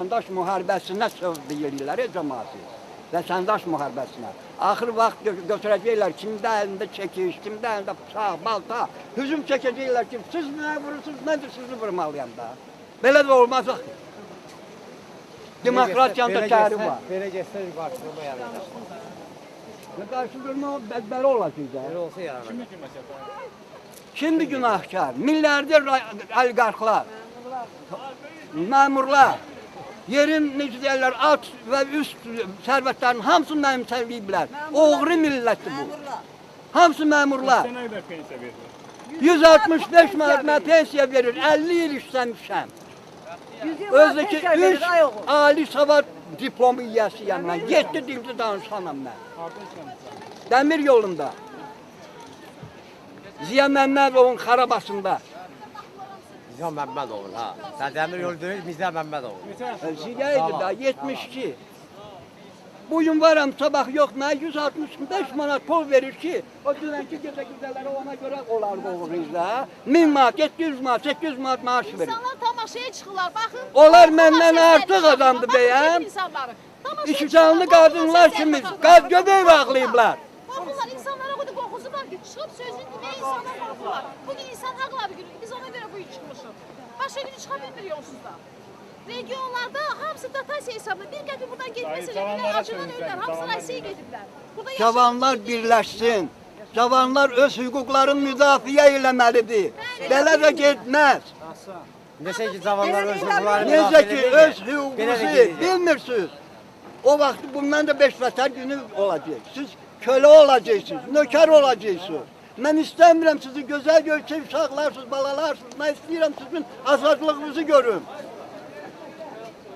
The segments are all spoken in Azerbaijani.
Vətəndaş müharibəsinə sövd edirlər cəmaatı. Vətəndaş müharibəsinə. Axır vaxt götürəcəklər kimdə əlində çəkiş, kimdə əlində bıçaq, balta. Hücum çəkəcəklər ki, siz nə vurursunuz, nədir sizi vurmalıyam da. Belə də olmaz axı. Demokratiyanın da tərim var. Belə getsə qarşılığında yaranır. Qarşılığında belə olacaq da. Belə olsa yaranır. Kimdir günahkar? Milyarder oligarxlar, məmurlar, yerin necə deyirlər, alt və üst sərvətlərin hamısını mənimsəliyiblər. Oğru millətdir bu. Hamısı məmurlar. 165 manat pensiya verir, 50 il işləmişəm. Özdəki 3 ali savad diplomu yiyəsiyəm mən, 7 dildə danışanam mən. Dəmir yolunda. Ziya Məmmədovun xarabasında. Ziya Məmmədovun ha. Sən dəmir yolu deyil, Ziya Məmmədovun. Ziya idi da, 72. Bugün varam, sabah yox, mən 165 manat pul verir ki, o dünənki gecə-güzələri ona görə olar doğruyuz da. 1000 manat, 700 manat, 800 manat maaş verir. İnsanlar tamaşaya çıxırlar, baxın. Onlar məndən artıq adamdır bəyəm. İşcanlı qadınlar kimi qaz göbək bağlayıblar. Qorxurlar, insanlara qoydu qorxusu var ki, çıxıb sözünü deməyə insanlar qorxurlar. Bugün insan haqları günüdür, biz ona görə bu gün çıxmışıq. Başqa günü çıxa bilmirik onsuz da. Regionlarda hamısı dotasiya hesabına bir qəpik buradan getməsə də acıdan ölürlər, hamısı Rusiyaya gediblər. Cavanlar birləşsin. Cavanlar öz hüquqlarını müdafiə eləməlidir. Belə də getməz. Necə ki, cavanlar öz hüquqlarını Necə ki, öz hüququnuzu bilmirsiniz. O vaxt bundan da 5 vətər günü olacaq. Siz kölə olacaqsınız, nökər olacaqsınız. Mən istəmirəm sizi gözəl görkəm uşaqlarsınız, balalarsınız. Mən istəyirəm sizin azadlığınızı görüm.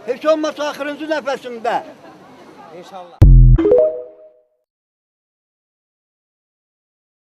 Heç olmasa axırıncı nəfəsində. İnşallah.